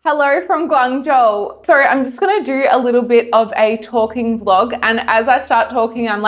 Hello from Guangzhou. So I'm just gonna do a little bit of a talking vlog, and as I start talking, I'm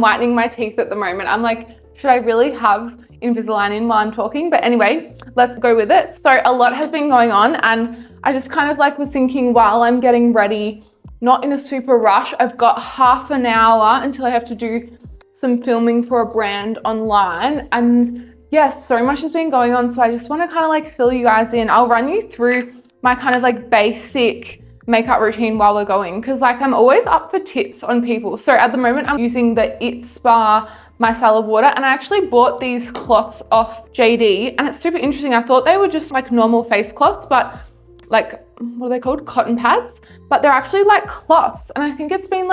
whitening my teeth at the moment. I'm like, should I really have Invisalign in while I'm talking? But anyway, let's go with it. So a lot has been going on, and I just kind of was thinking while I'm getting ready, not in a super rush, I've got half an hour until I have to do some filming for a brand online, and yes, so much has been going on. So I just want to kind of fill you guys in. I'll run you through my kind of basic makeup routine while we're going, because I'm always up for tips on people. So at the moment I'm using the It Spa micellar water, and I actually bought these cloths off JD, and it's super interesting. I thought they were just normal face cloths, but what are they called? Cotton pads, but they're actually cloths, and I think it's been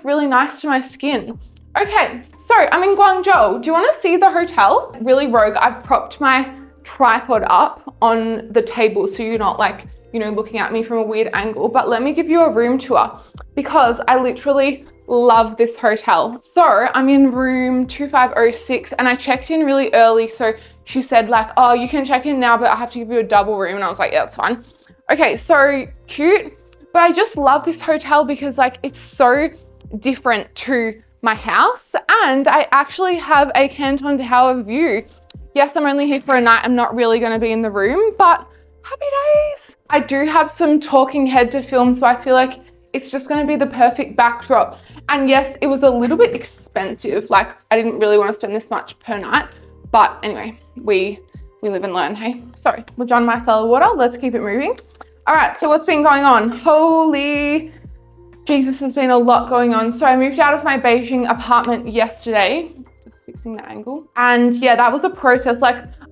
really nice to my skin. Okay, so I'm in Guangzhou. Do you want to see the hotel? Really rogue. I've propped my tripod up on the table so you're not looking at me from a weird angle, but let me give you a room tour because I literally love this hotel. So I'm in room 2506, and I checked in really early, so she said oh, you can check in now, but I have to give you a double room, and I was like, yeah, that's fine. Okay, so cute, but I just love this hotel because it's so different to my house, and I actually have a Canton Tower view. Yes, I'm only here for a night. I'm not really going to be in the room, but happy days. I do have some talking head to film, so I feel like it's just going to be the perfect backdrop. And yes, it was a little bit expensive. I didn't really want to spend this much per night, but anyway, we live and learn, hey? Sorry, we've done micellar water. Let's keep it moving. All right, so what's been going on? Holy Jesus, there's been a lot going on. So I moved out of my Beijing apartment yesterday. Fixing the angle. And yeah, that was a process.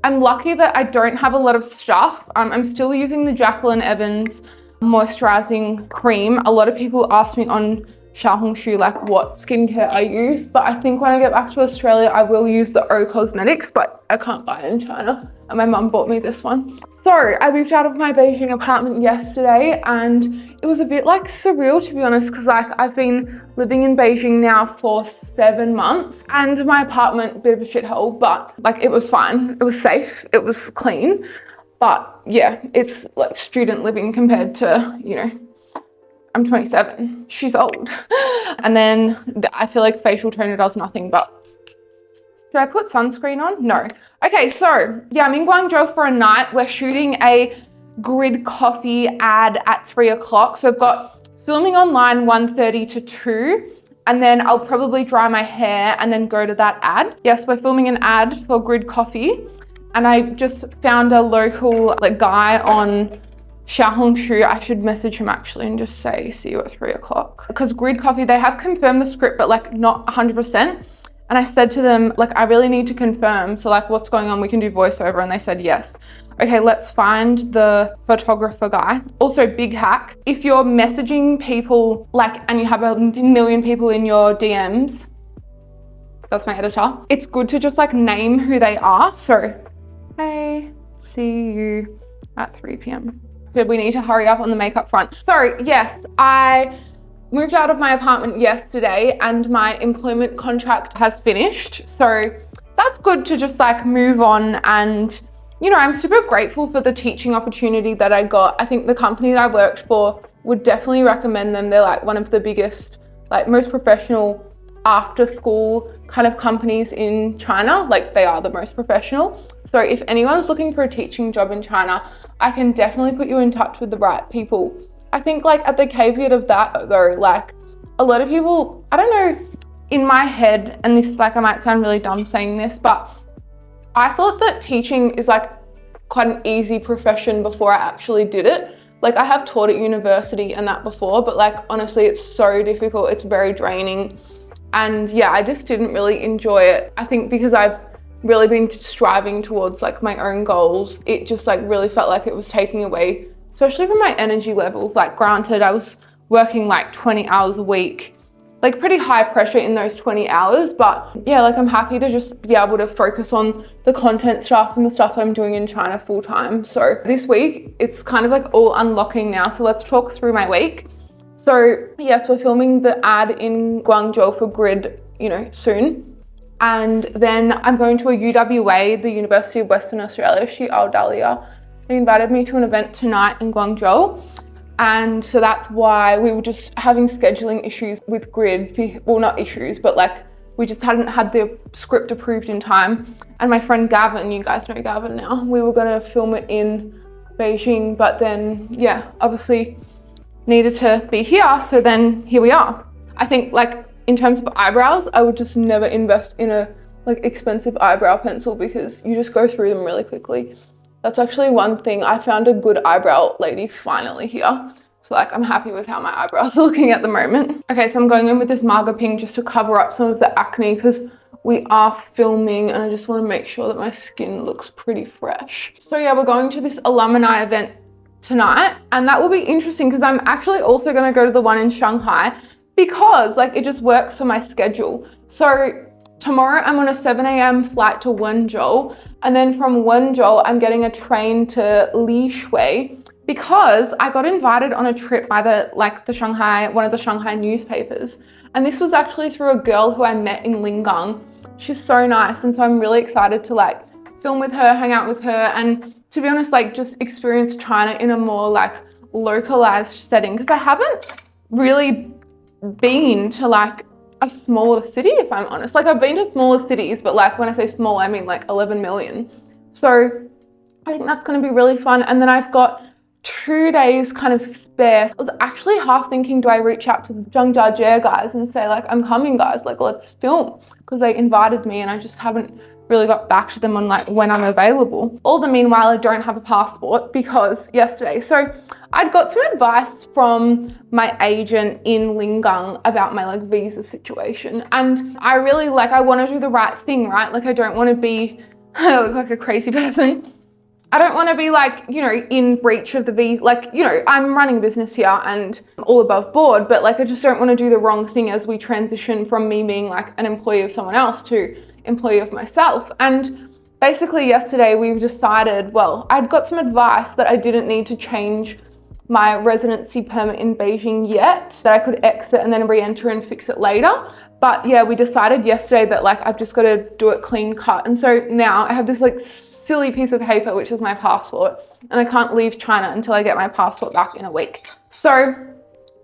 I'm lucky that I don't have a lot of stuff. I'm still using the Jacqueline Evans moisturizing cream. A lot of people ask me on Xiaohongshu what skincare I use, but I think when I get back to Australia I will use the O Cosmetics, but I can't buy it in China, and my mum bought me this one. So I moved out of my Beijing apartment yesterday, and it was a bit surreal, to be honest, because I've been living in Beijing now for 7 months, and my apartment, bit of a shithole, but it was fine. It was safe, it was clean, but yeah, it's student living compared to, I'm 27, she's old. And then I feel facial toner does nothing, but should I put sunscreen on? No. Okay, so yeah, I'm in Guangzhou for a night. We're shooting a Grid Coffee ad at 3 o'clock. So I've got filming online 1:30 to 2, and then I'll probably dry my hair and then go to that ad. Yes, we're filming an ad for Grid Coffee, and I just found a local guy on Xiaohongshu. I should message him actually and just say, see you at 3 o'clock. Because Grid Coffee, they have confirmed the script, but not 100%. And I said to them, I really need to confirm. So what's going on? We can do voiceover. And they said, yes. Okay, let's find the photographer guy. Also, big hack. If you're messaging people and you have a million people in your DMs, that's my editor, it's good to just name who they are. So, hey, see you at 3 p.m. We need to hurry up on the makeup front. So yes, I moved out of my apartment yesterday and my employment contract has finished. So that's good to just move on, and I'm super grateful for the teaching opportunity that I got. I think the company that I worked for would definitely recommend them. They're one of the biggest, most professional after school kind of companies in China. They are the most professional. So if anyone's looking for a teaching job in China, I can definitely put you in touch with the right people. I think at the caveat of that though, a lot of people, I don't know, in my head, and this I might sound really dumb saying this, but I thought that teaching is quite an easy profession before I actually did it. I have taught at university and that before, but honestly, it's so difficult. It's very draining. And yeah, I just didn't really enjoy it. I think because I've really been striving towards my own goals, it just really felt like it was taking away, especially from my energy levels. Granted, I was working 20 hours a week, pretty high pressure in those 20 hours, but yeah, I'm happy to just be able to focus on the content stuff and the stuff that I'm doing in China full time. So this week, it's kind of all unlocking now. So let's talk through my week. So yes, we're filming the ad in Guangzhou for Grid, soon. And then I'm going to a UWA, the University of Western Australia, Al Dahlia, they invited me to an event tonight in Guangzhou. And so that's why we were just having scheduling issues with Grid. Well, not issues, but like we just hadn't had the script approved in time. And my friend Gavin, you guys know Gavin now, we were gonna film it in Beijing, but then yeah, obviously needed to be here. So then here we are. I think like in terms of eyebrows, I would just never invest in a like expensive eyebrow pencil because you just go through them really quickly. That's actually one thing. I found a good eyebrow lady finally here. So like I'm happy with how my eyebrows are looking at the moment. Okay, so I'm going in with this Marga Pink just to cover up some of the acne because we are filming and I just want to make sure that my skin looks pretty fresh. So yeah, we're going to this alumni event tonight and that will be interesting because I'm actually also going to go to the one in Shanghai because like it just works for my schedule. So tomorrow I'm on a 7 a.m. flight to Guangzhou, and then from Guangzhou I'm getting a train to Leeway because I got invited on a trip by one of the Shanghai newspapers. And this was actually through a girl who I met in Lingang. She's so nice, and so I'm really excited to like film with her, hang out with her, and to be honest, like just experience China in a more like localized setting because I haven't really been to like a smaller city, if I'm honest. Like I've been to smaller cities, but like when I say small, I mean like 11 million. So I think that's going to be really fun. And then I've got 2 days kind of spare. I was actually half thinking, do I reach out to the Guangzhou guys and say like, I'm coming guys, like let's film, because they invited me and I just haven't really got back to them on like when I'm available. All the meanwhile, I don't have a passport because yesterday, so I'd got some advice from my agent in Lingang about my like visa situation. And I really I want to do the right thing, right? Like I don't want to be, I look like a crazy person. I don't want to be like, you know, in breach of the visa. Like, you know, I'm running a business here and I'm all above board, but like I just don't want to do the wrong thing as we transition from me being like an employee of someone else to employee of myself. And basically yesterday we've decided, well, I'd got some advice that I didn't need to change my residency permit in Beijing yet, that I could exit and then re-enter and fix it later. But yeah, we decided yesterday that like I've just got to do it clean cut. And so now I have this like silly piece of paper, which is my passport, and I can't leave China until I get my passport back in a week. So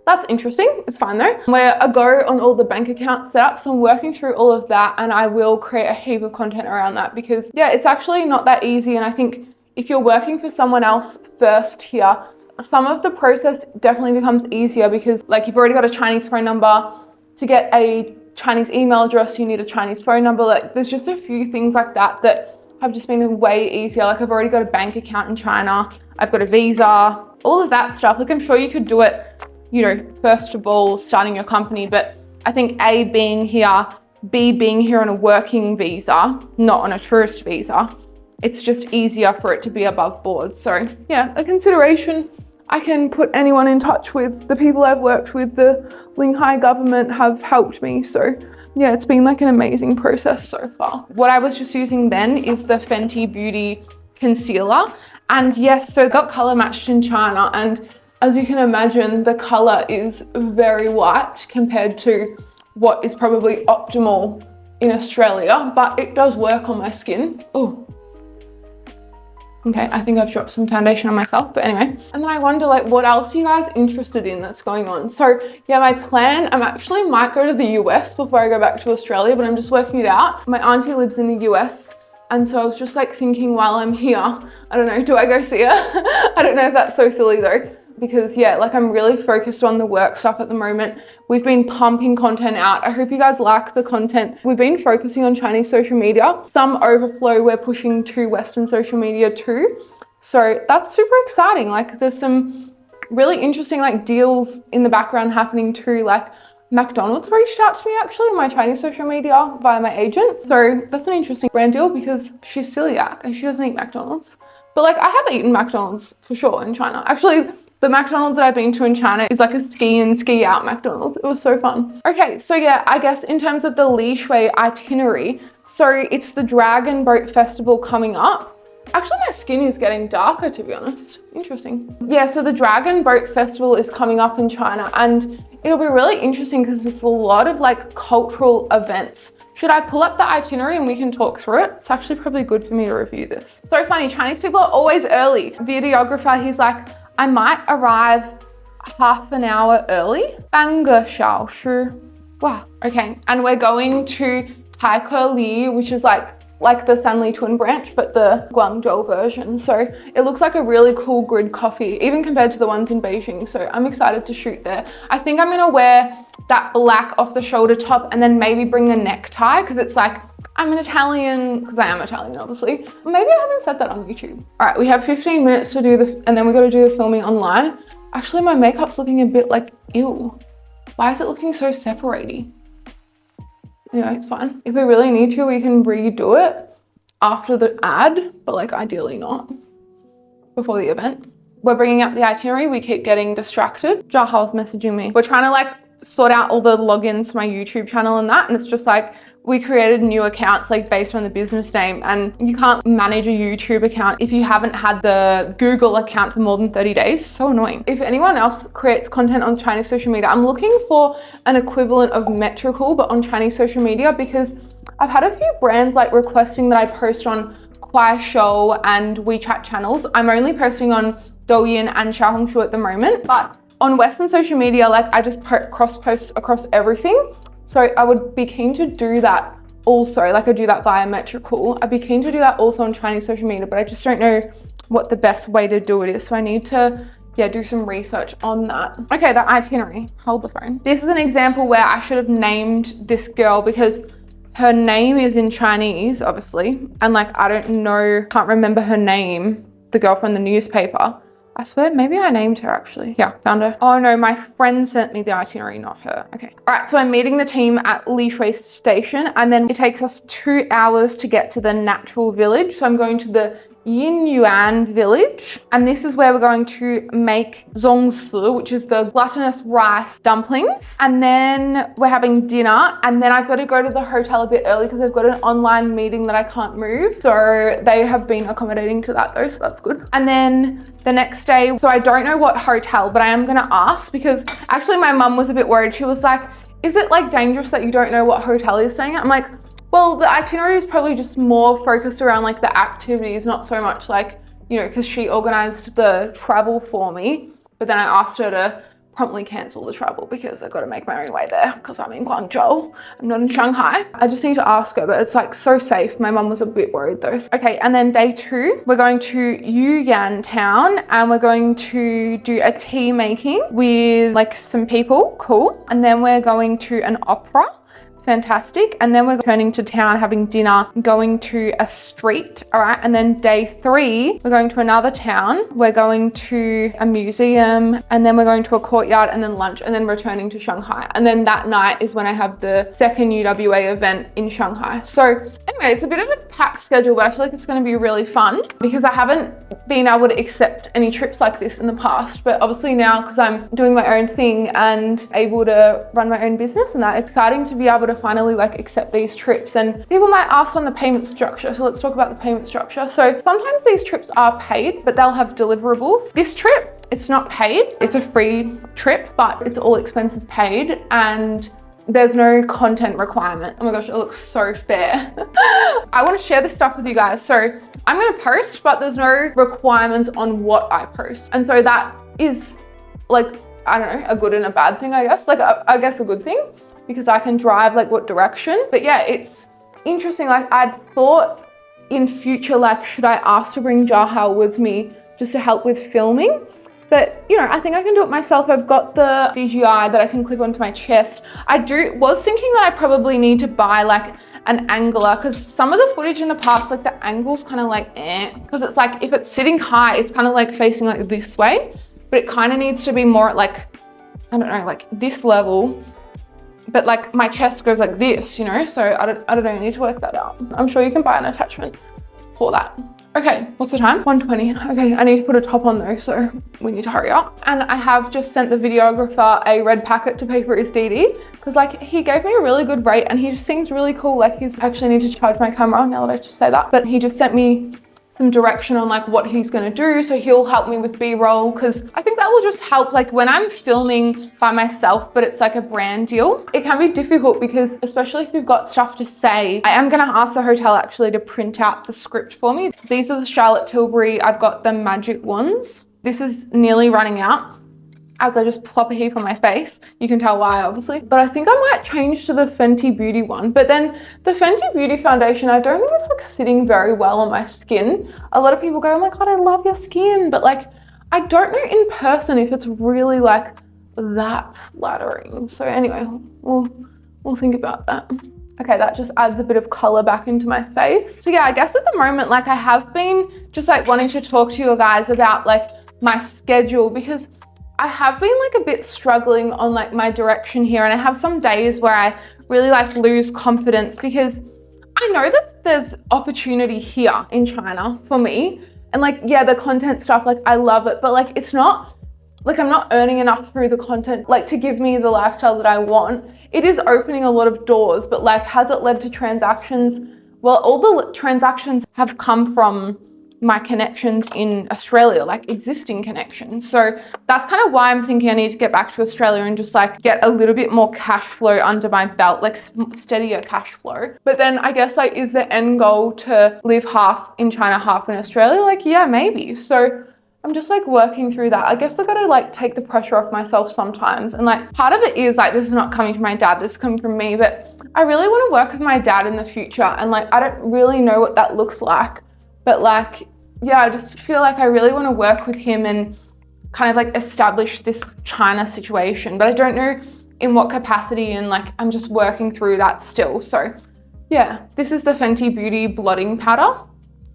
that's interesting. It's fine though. We're a go on all the bank account setup, so I'm working through all of that and I will create a heap of content around that because yeah, it's actually not that easy. And I think if you're working for someone else first here, some of the process definitely becomes easier because like you've already got a Chinese phone number. To get a Chinese email address, you need a Chinese phone number. Like there's just a few things like that that have just been way easier. Like I've already got a bank account in China. I've got a visa, all of that stuff. Like I'm sure you could do it, you know, first of all, starting your company. But I think A, being here, B, being here on a working visa, not on a tourist visa, it's just easier for it to be above board. So yeah, a consideration. I can put anyone in touch with. The people I've worked with, the Linghai government have helped me. So yeah, it's been like an amazing process so far. What I was just using then is the Fenty Beauty concealer. And yes, so it got color matched in China. And as you can imagine, the color is very white compared to what is probably optimal in Australia, but it does work on my skin. Oh. Okay, I think I've dropped some foundation on myself, but anyway. And then I wonder like, what else are you guys interested in that's going on? So yeah, my plan, I'm actually might go to the US before I go back to Australia, but I'm just working it out. My auntie lives in the US. And so I was just like thinking while I'm here, I don't know, do I go see her? I don't know if that's so silly though, because yeah, like I'm really focused on the work stuff at the moment. We've been pumping content out. I hope you guys like the content. We've been focusing on Chinese social media. Some overflow we're pushing to Western social media too. So that's super exciting. Like there's some really interesting like deals in the background happening too. Like McDonald's reached out to me actually on my Chinese social media via my agent. So that's an interesting brand deal because she's celiac and she doesn't eat McDonald's. But like I have eaten McDonald's for sure in China. Actually, the McDonald's that I've been to in China is like a ski in, ski out McDonald's. It was so fun. Okay, so yeah, I guess in terms of the Leeway itinerary, so it's the Dragon Boat Festival coming up. Actually, my skin is getting darker, to be honest. Interesting. Yeah, so the Dragon Boat Festival is coming up in China, and it'll be really interesting because there's a lot of like cultural events. Should I pull up the itinerary and we can talk through it? It's actually probably good for me to review this. So funny, Chinese people are always early. Videographer, he's like, I might arrive half an hour early. 半个小时. Wow, okay. And we're going to Taikoli, which is like the Sanli twin branch, but the Guangzhou version. So it looks like a really cool grid coffee, even compared to the ones in Beijing. So I'm excited to shoot there. I think I'm gonna wear that black off the shoulder top and then maybe bring a necktie, because it's like, I'm an Italian, because I am Italian, obviously. Maybe I haven't said that on YouTube. All right, we have 15 minutes to do the, and then we got to do the filming online. Actually, my makeup's looking a bit like, ew. Why is it looking so separaty? Anyway, it's fine. If we really need to, we can redo it after the ad, but like ideally not before the event. We're bringing up the itinerary. We keep getting distracted. Jahal's messaging me. We're trying to like sort out all the logins to my YouTube channel and that. And it's just like, we created new accounts like based on the business name, and you can't manage a YouTube account if you haven't had the Google account for more than 30 days. So annoying. If anyone else creates content on Chinese social media, I'm looking for an equivalent of Metrical, but on Chinese social media, because I've had a few brands like requesting that I post on Kuaishou and WeChat channels. I'm only posting on Douyin and Xiaohongshu at the moment, but on Western social media, like I just cross post across everything. So I would be keen to do that also, like I do that via Metrical. I'd be keen to do that also on Chinese social media, but I just don't know what the best way to do it is. So I need to, yeah, do some research on that. Okay, the itinerary, hold the phone. This is an example where I should have named this girl because her name is in Chinese, obviously. And like, I don't know, can't remember her name, the girl from the newspaper. I swear, maybe I named her actually. Yeah, found her. Oh no, my friend sent me the itinerary, not her. Okay. All right, so I'm meeting the team at Leeway station, and then it takes us 2 hours to get to the natural village. So I'm going to the Yin Yuan village, and this is where we're going to make zongsi, which is the glutinous rice dumplings, and then we're having dinner, and then I've got to go to the hotel a bit early because I've got an online meeting that I can't move, so they have been accommodating to that though, so that's good. And then the next day, so I don't know what hotel, but I am gonna ask, because actually my mum was a bit worried. She was like, is it like dangerous that you don't know what hotel you're staying at? I'm like, well, the itinerary is probably just more focused around like the activities, not so much like, you know, because she organized the travel for me, but then I asked her to promptly cancel the travel because I got to make my own way there because I'm in Guangzhou, I'm not in Shanghai. I just need to ask her, but it's like so safe. My mum was a bit worried though. Okay, and then day 2, we're going to Yuyan town and we're going to do a tea making with like some people, cool. And then we're going to an opera. Fantastic. And then we're returning to town, having dinner, going to a street. All right. And then day 3, we're going to another town. We're going to a museum, and then we're going to a courtyard, and then lunch, and then returning to Shanghai. And then that night is when I have the second UWA event in Shanghai. So anyway, it's a bit of a packed schedule, but I feel like it's going to be really fun because I haven't been able to accept any trips like this in the past. But obviously now, because I'm doing my own thing and able to run my own business and that, it's exciting to be able to finally like accept these trips. And people might ask on the payment structure, so let's talk about the payment structure. So sometimes these trips are paid, but they'll have deliverables. This trip, it's not paid, it's a free trip, but it's all expenses paid and there's no content requirement. Oh my gosh, it looks so fair. I want to share this stuff with you guys. So I'm going to post, but there's no requirements on what I post. And so that is like, I don't know, a good and a bad thing, I guess. Like, I guess a good thing, because I can drive like what direction. But yeah, it's interesting. Like I'd thought in future, like, should I ask to bring Jahal with me just to help with filming? But you know, I think I can do it myself. I've got the DJI that I can clip onto my chest. I was thinking that I probably need to buy like an angler, because some of the footage in the past, like the angle's kind of like because it's like if it's sitting high, it's kind of like facing like this way, but it kind of needs to be more at like, I don't know, like this level. But like my chest goes like this, you know, so I don't know, I need to work that out. I'm sure you can buy an attachment for that. Okay, what's the time? 1:20. Okay, I need to put a top on though, so we need to hurry up. And I have just sent the videographer a red packet to pay for his DD, because like he gave me a really good rate and he just seems really cool. Like he's actually need to charge my camera now that I just say that, but he just sent me some direction on like what he's gonna do. So he'll help me with B-roll, because I think that will just help like when I'm filming by myself, but it's like a brand deal. It can be difficult because especially if you've got stuff to say, I am gonna ask the hotel actually to print out the script for me. These are the Charlotte Tilbury, I've got the magic ones. This is nearly running out. As I just plop a heap on my face. You can tell why, obviously. But I think I might change to the Fenty Beauty one. But then the Fenty Beauty foundation, I don't think it's like sitting very well on my skin. A lot of people go, oh my God, I love your skin. But like, I don't know in person if it's really like that flattering. So anyway, we'll think about that. Okay, that just adds a bit of color back into my face. So yeah, I guess at the moment, like I have been just like wanting to talk to you guys about like my schedule, because I have been like a bit struggling on like my direction here, and I have some days where I really like lose confidence, because I know that there's opportunity here in China for me, and like, yeah, the content stuff, like I love it, but like it's not like I'm not earning enough through the content like to give me the lifestyle that I want. It is opening a lot of doors, but like, has it led to transactions? Well, all the transactions have come from my connections in Australia, like existing connections. So that's kind of why I'm thinking I need to get back to Australia and just like get a little bit more cash flow under my belt, like steadier cash flow. But then I guess like, is the end goal to live half in China, half in Australia? Like, yeah, maybe. So I'm just like working through that. I guess I gotta like take the pressure off myself sometimes. And like part of it is like, this is not coming from my dad, this is coming from me, but I really want to work with my dad in the future. And like, I don't really know what that looks like, but like, yeah, I just feel like I really want to work with him and kind of like establish this China situation, but I don't know in what capacity, and like I'm just working through that still. So yeah, this is the Fenty Beauty blotting powder.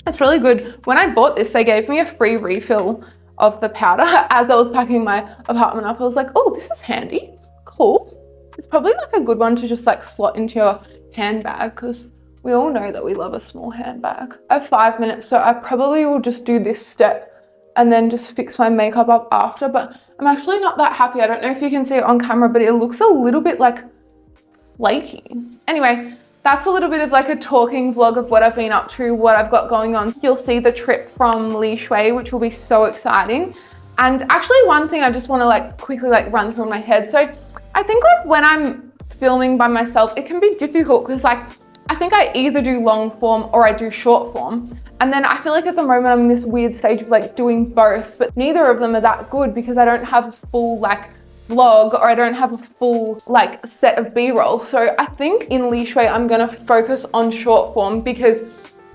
It's really good. When I bought this, they gave me a free refill of the powder as I was packing my apartment up. I was like, oh, this is handy, cool. It's probably like a good one to just like slot into your handbag, because we all know that we love a small handbag. I have 5 minutes, so I probably will just do this step and then just fix my makeup up after, but I'm actually not that happy. I don't know if you can see it on camera, but it looks a little bit like flaky. Anyway, that's a little bit of like a talking vlog of what I've been up to, what I've got going on. You'll see the trip from Leeway, which will be so exciting. And actually one thing I just want to like quickly like run through in my head. So I think like when I'm filming by myself, it can be difficult because like, I think I either do long form or I do short form. And then I feel like at the moment I'm in this weird stage of like doing both, but neither of them are that good because I don't have a full like vlog, or I don't have a full like set of B-roll. So I think in Leeway I'm gonna focus on short form, because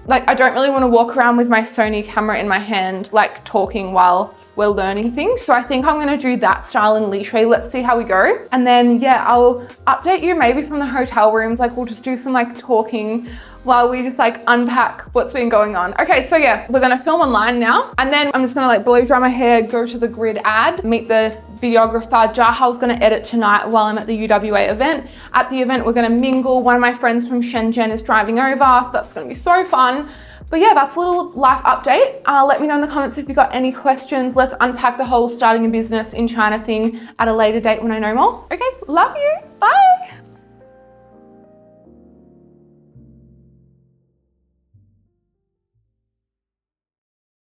like I don't really want to walk around with my Sony camera in my hand like talking while we're learning things. So I think I'm gonna do that style in Leeway. Let's see how we go. And then yeah, I'll update you maybe from the hotel rooms. Like we'll just do some like talking while we just like unpack what's been going on. Okay, so yeah, we're gonna film online now. And then I'm just gonna like blow dry my hair, go to the grid ad, meet the videographer. Jahal's gonna edit tonight while I'm at the UWA event. At the event, we're gonna mingle. One of my friends from Shenzhen is driving over, so that's gonna be so fun. But yeah, that's a little life update. Let me know in the comments if you've got any questions. Let's unpack the whole starting a business in China thing at a later date when I know more. Okay, love you, bye.